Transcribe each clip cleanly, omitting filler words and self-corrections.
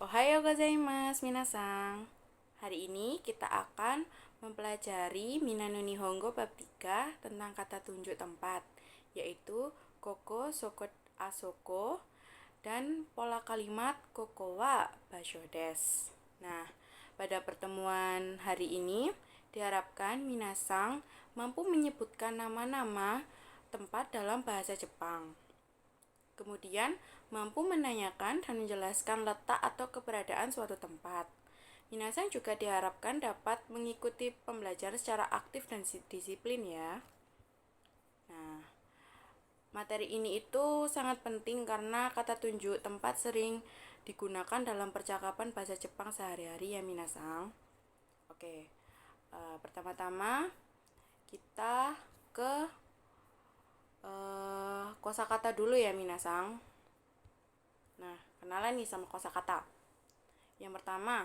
Ohayo gozaimasu, minasan. Hari ini kita akan mempelajari Minano Nihongo bab 3 tentang kata tunjuk tempat, yaitu koko, soko, asoko, dan pola kalimat koko wa basho desu. Nah, pada pertemuan hari ini diharapkan minasan mampu menyebutkan nama-nama tempat dalam bahasa Jepang. Kemudian, mampu menanyakan dan menjelaskan letak atau keberadaan suatu tempat. Minasan juga diharapkan dapat mengikuti pembelajaran secara aktif dan disiplin ya. Nah, materi ini itu sangat penting karena kata tunjuk tempat sering digunakan dalam percakapan bahasa Jepang sehari-hari ya minasan. Oke, pertama-tama kita ke kosakata dulu ya minasan. Nah, kenalan nih sama kosakata. Yang pertama,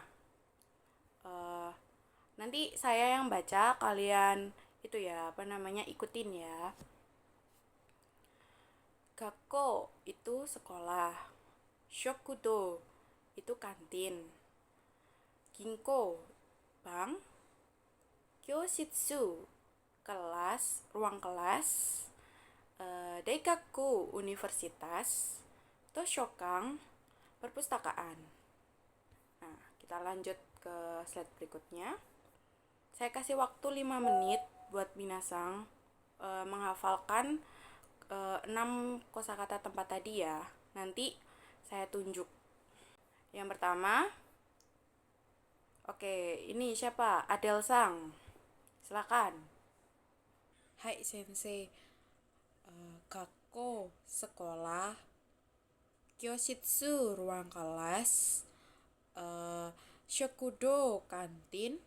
nanti saya yang baca, kalian itu ya, ikutin ya. Gakko itu sekolah. Shokudo itu kantin. Ginko bank. Kyoshitsu kelas, ruang kelas. Daikaku universitas. Toshokan perpustakaan. Nah, kita lanjut ke slide berikutnya. Saya kasih waktu 5 menit buat minasan menghafalkan 6 kosakata tempat tadi ya. Nanti saya tunjuk. Yang pertama, oke, ini siapa? Adel Sang. Silakan. Hai sensei, Gakko sekolah, Kyoshitsu ruang kelas, Shokudo kantin,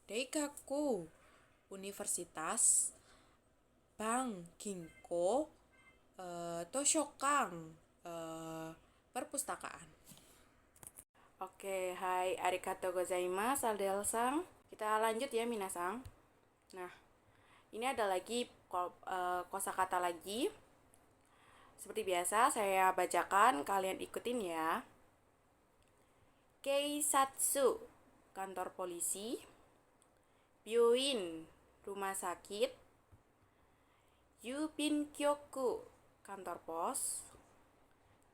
Daigaku universitas, Bank Ginko, Toshokan perpustakaan. Oke, hai, arigato gozaimasu, Adel Sang. Kita lanjut ya, minasan. Nah, ini ada lagi kosakata lagi. Seperti biasa, saya bacakan, kalian ikutin ya. Keisatsu, kantor polisi. Byuin, rumah sakit. Yubinkyoku, kantor pos.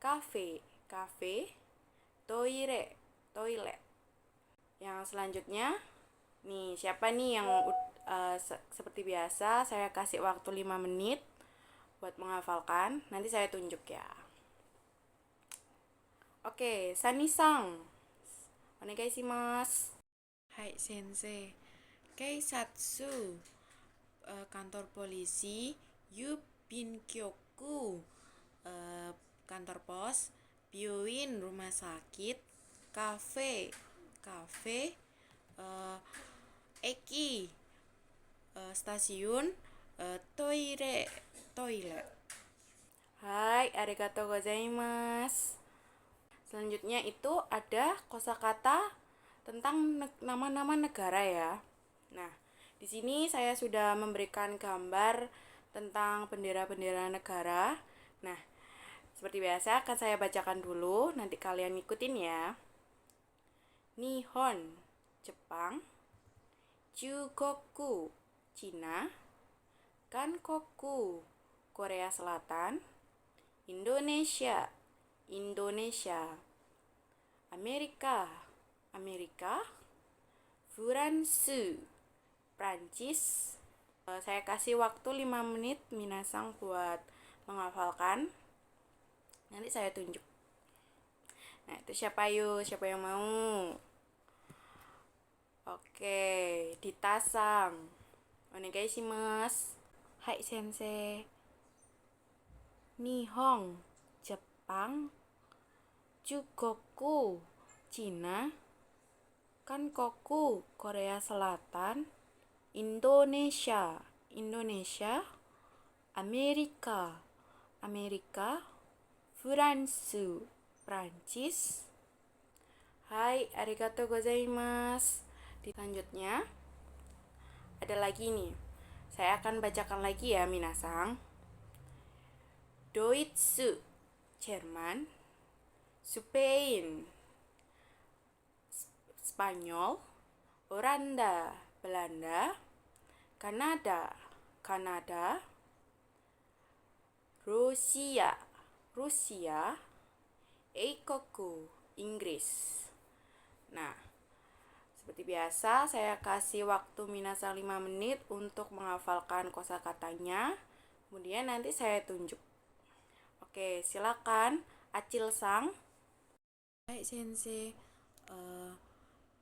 Kafe. Toilet. Yang selanjutnya, nih siapa nih yang seperti biasa saya kasih waktu 5 menit buat menghafalkan. Nanti saya tunjuk ya. Oke, Sani-sang. Onegaishimasu. Hai sensei, Keisatsu kantor polisi, Yubinkyoku kantor pos, Byuin rumah sakit, kafe, eki stasiun, toilet. Hai, arigato gozaimasu. Selanjutnya itu ada kosakata tentang nama-nama negara ya. Nah, di sini saya sudah memberikan gambar tentang bendera-bendera negara. Nah, seperti biasa akan saya bacakan dulu, nanti kalian ikutin ya. Nihon, Jepang. Chugoku, Cina. Kankoku, Korea Selatan. Indonesia, Amerika. France, Prancis. Saya kasih waktu 5 menit minasang buat menghafalkan. Nanti saya tunjuk. Nah, itu siapa yang mau? Oke, ditasang. Onegaishimasu. Hai sensei, Nihon, Jepang. Chugoku, Cina. Kankoku, Korea Selatan. Indonesia, Amerika. France, Prancis. Hai, arigato gozaimasu. Selanjutnya, ada lagi nih. Saya akan bacakan lagi ya, minasan. Deutsche, Jerman. Spain, Spanyol, Oranda, Belanda, Kanada, Kanada, Rusia, Rusia, Eikoku, Inggris. Nah, seperti biasa saya kasih waktu minasang 5 menit untuk menghafalkan kosakatanya. Kemudian nanti saya tunjuk. Oke, silakan Acil Sang. Hai sensei,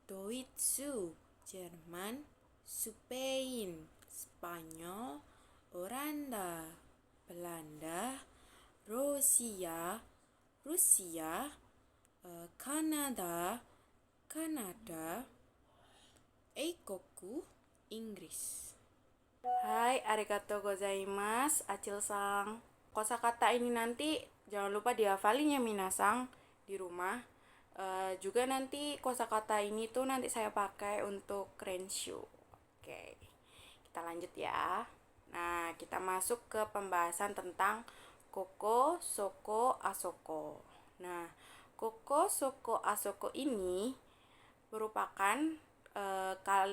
Doitsu, Jerman, Spain, Spanyol, Oranda, Belanda, Rusia, Rusia, Kanada, Kanada, Eikoku, Inggris. Hai, arigatou gozaimasu, Acil Sang. Kosakata ini nanti jangan lupa dihafalin ya minasang di rumah. Juga nanti kosakata ini tuh nanti saya pakai untuk renshu. Oke, kita lanjut ya. Nah, kita masuk ke pembahasan tentang koko, soko, asoko. Nah, koko, soko, asoko ini merupakan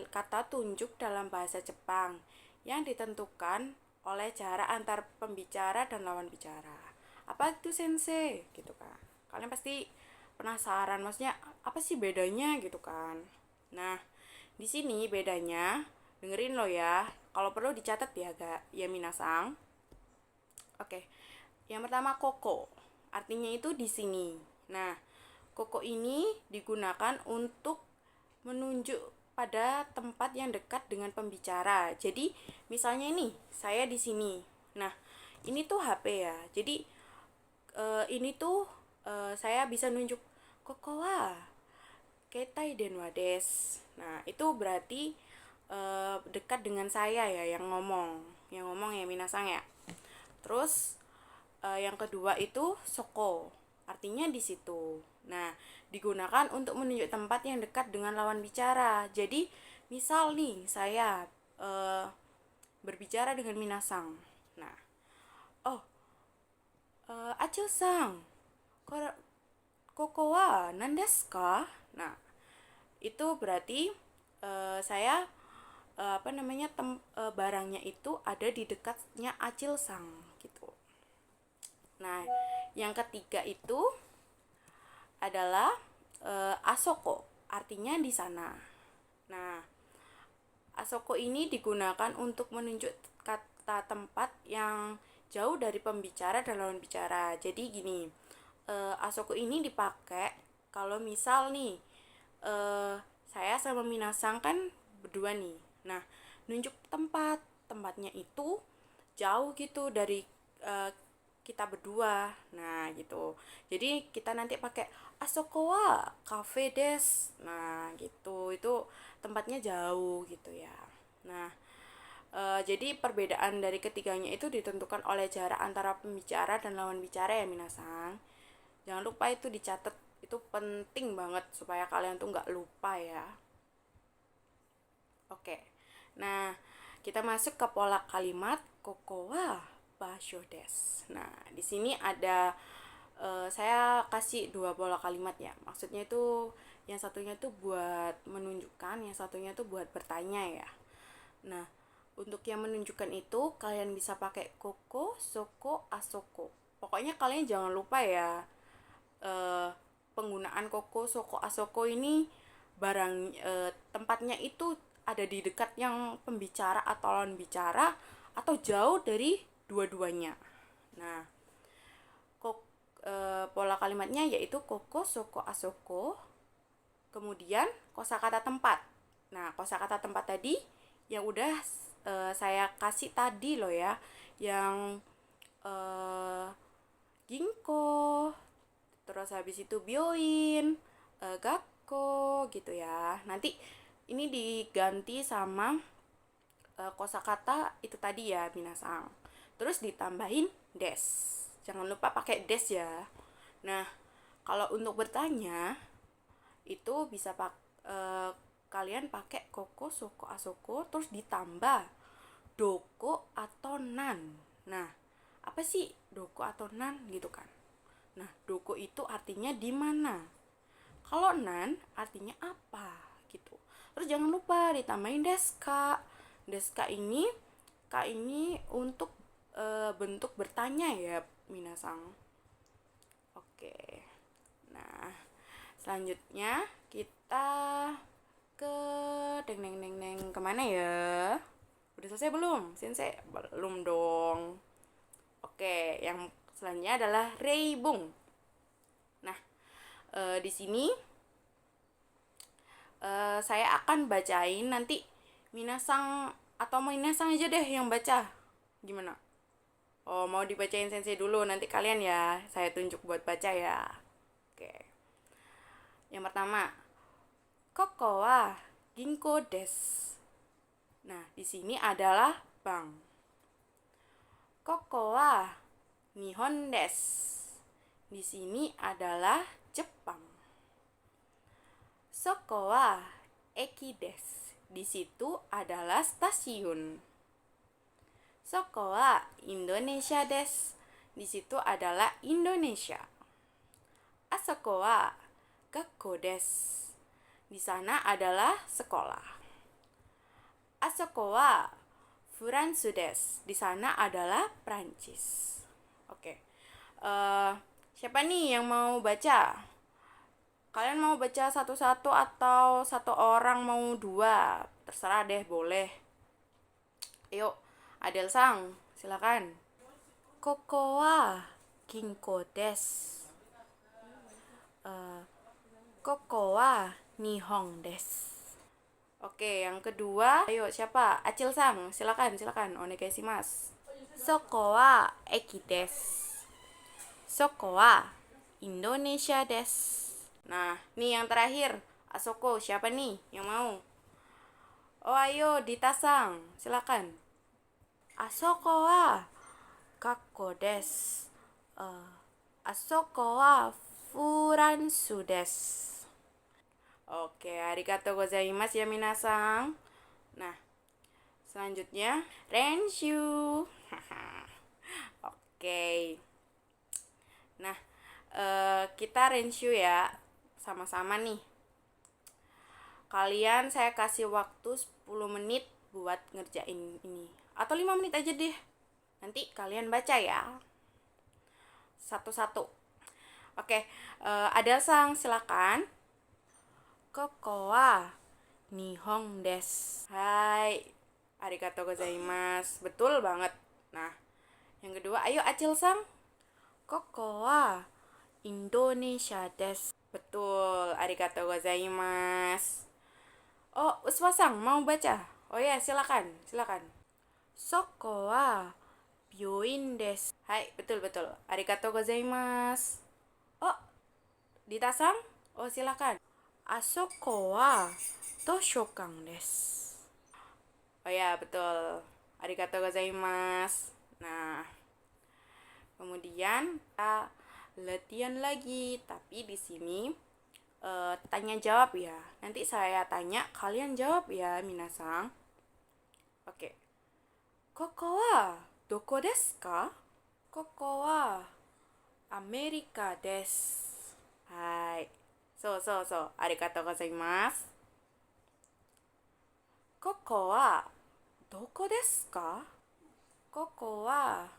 kata tunjuk dalam bahasa Jepang yang ditentukan oleh jarak antar pembicara dan lawan bicara. Apa itu sensei? Gitu kan. Kalian pasti penasaran, maksudnya apa sih bedanya gitu kan. Nah, di sini bedanya, dengerin lo ya. Kalau perlu dicatat ya minasang. Oke. Yang pertama koko. Artinya itu di sini. Nah, koko ini digunakan untuk menunjuk pada tempat yang dekat dengan pembicara. Jadi, misalnya ini, saya di sini. Nah, ini tuh HP ya. Jadi, ini tuh saya bisa nunjuk koko wa ketai denwa des. Nah, itu berarti dekat dengan saya ya yang ngomong ya minasang ya. Terus yang kedua itu soko, artinya di situ. Nah, digunakan untuk menunjuk tempat yang dekat dengan lawan bicara. Jadi, misal nih saya berbicara dengan minasang. Nah, oh, Acil-sang, koko wa nan desu ka? Nah, itu berarti saya barangnya itu ada di dekatnya Acil-sang gitu. Nah, yang ketiga itu adalah asoko, artinya di sana. Nah, asoko ini digunakan untuk menunjuk kata tempat yang jauh dari pembicara dan lawan bicara. Jadi gini, asoko ini dipakai kalau misal nih saya sama minasang kan berdua nih. Nah, nunjuk tempatnya itu jauh gitu dari kita berdua. Nah, gitu. Jadi kita nanti pakai asoko wa cafe des. Nah, gitu. Itu tempatnya jauh gitu ya. Nah, jadi perbedaan dari ketiganya itu ditentukan oleh jarak antara pembicara dan lawan bicara ya minasang. Jangan lupa itu dicatat. Itu penting banget supaya kalian tuh nggak lupa ya. Oke. Nah, kita masuk ke pola kalimat koko wa basho des. Nah, di sini ada saya kasih 2 pola kalimat ya. Maksudnya itu yang satunya tuh buat menunjukkan, yang satunya tuh buat bertanya ya. Nah, untuk yang menunjukkan itu kalian bisa pakai koko, soko, asoko. Pokoknya kalian jangan lupa ya penggunaan koko, soko, asoko ini barang tempatnya itu ada di dekat yang pembicara atau lawan bicara atau jauh dari dua-duanya. Nah, pola kalimatnya yaitu koko, soko, asoko. Kemudian kosakata tempat. Nah, kosakata tempat tadi yang udah saya kasih tadi loh ya, yang ginko, terus habis itu byoin, gakko gitu ya. Nanti ini diganti sama kosakata itu tadi ya minasang. Terus ditambahin des. Jangan lupa pakai des ya. Nah, kalau untuk bertanya itu bisa kalian pakai koko, soko, asoko terus ditambah doko atau nan. Nah, apa sih doko atau nan gitu kan? Nah, doko itu artinya di mana. Kalau nan artinya apa gitu. Terus jangan lupa ditambahin deska. Deska ini untuk bentuk bertanya ya minasang. Oke. Nah, selanjutnya kita ke kemana ya? Udah selesai belum? Sensei belum dong. Oke, yang selanjutnya adalah reibung. Nah, di sini saya akan bacain, nanti minasang atau minasang aja deh yang baca. Gimana? Oh, mau dibacain sensei dulu, nanti kalian ya saya tunjuk buat baca ya. Oke. Yang pertama, koko wa ginko desu. Nah, di sini adalah bank. Koko wa Nihon desu. Di sini adalah Jepang. Soko wa eki desu. Di situ adalah stasiun. Soko wa Indonesia desu. Di situ adalah Indonesia. Asoko wa gakko desu. Di sana adalah sekolah. Asoko wa Furansu desu. Di sana adalah Prancis. Oke. Siapa nih yang mau baca? Kalian mau baca satu-satu atau satu orang mau dua? Terserah deh, boleh. Ayo, Adel Sang, silakan. Koko wa ginko desu. Koko wa Nihon desu. Oke, yang kedua, ayo siapa? Acil Sang, silakan. Onegaishimasu. Soko wa eki desu. Soko wa Indonesia desu. Nah, nih yang terakhir, Asoko, siapa nih yang mau? Oh, ayo Dita Sang, silakan. Asoko wa gakko desu. Asoko wa Furansu desu. Oke, arigatou gozaimasu ya minasang. Nah, selanjutnya renshu. Oke. Nah, kita renshu ya sama-sama nih. Kalian saya kasih waktu 10 menit buat ngerjain ini. Atau 5 menit aja deh. Nanti kalian baca ya. Satu-satu. Oke, Adel Sang, silakan. Koko wa Nihon desu. Hai, arigatou gozaimasu. Betul banget. Nah, yang kedua, ayo Acil Sang. Koko wa Indonesia desu. Betul, arigatou gozaimasu. Oh, Uswa Sang mau baca? Oh ya, silakan. Soko wa byoin desu. Hai, betul. Arigatou gozaimasu. Oh, Dita Sang? Oh, silakan. Asoko wa toshokan desu. Oh ya, betul. Arigatou gozaimasu. Nah, kemudian kita latihan lagi, tapi di sini tanya jawab ya. Nanti saya tanya, kalian jawab ya, minasang. Oke. Koko wa doko desu ka? Koko wa Amerika desu. Hai. So. Arigatou gozaimasu. Koko wa doko desu ka? Koko wa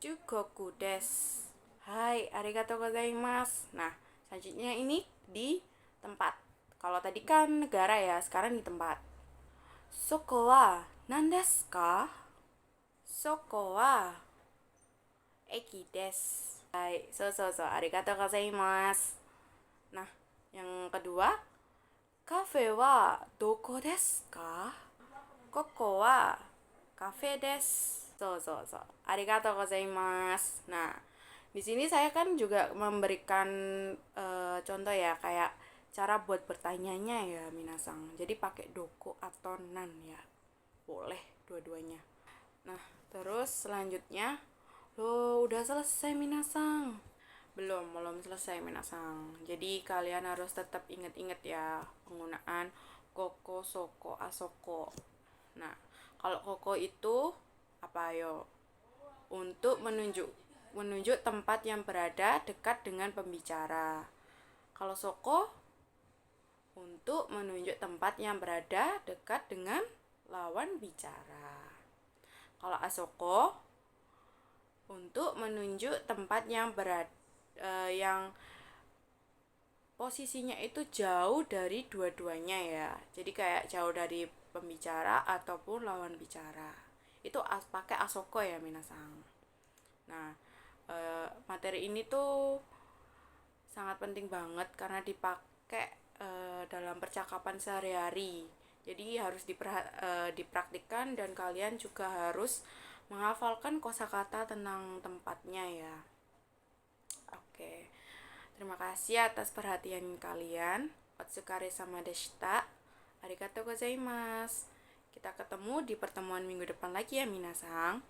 Jugoku desu. Hai, arigatou gozaimasu. Nah, selanjutnya ini di tempat. Kalau tadi kan negara ya, sekarang di tempat. Soko wa nan desu ka? Soko wa eki desu. Hai, so. Arigatou gozaimasu. Nah, yang kedua, kafe wa doko desu ka? Koko wa kafe desu. So. Arigatou gozaimasu. Nah, di sini saya kan juga memberikan contoh ya, kayak cara buat bertanyanya ya, minasang. Jadi pakai doko atau nan ya. Boleh dua-duanya. Nah, terus selanjutnya, udah selesai minasang. Belum selesai minasang. Jadi kalian harus tetap ingat-ingat ya penggunaan koko, soko, asoko. Nah, kalau koko itu apa yo? Untuk menunjuk tempat yang berada dekat dengan pembicara. Kalau soko untuk menunjuk tempat yang berada dekat dengan lawan bicara. Kalau asoko untuk menunjuk tempat yang yang posisinya itu jauh dari dua-duanya ya. Jadi kayak jauh dari pembicara ataupun lawan bicara. Itu pakai asoko ya minasang. Nah, materi ini tuh sangat penting banget karena dipakai dalam percakapan sehari-hari. Jadi harus dipraktikkan dan kalian juga harus menghafalkan kosakata tentang tempatnya ya. Oke. Terima kasih atas perhatian kalian. Otsukare sama deshita. Arigatou gozaimasu. Kita ketemu di pertemuan minggu depan lagi ya minasang.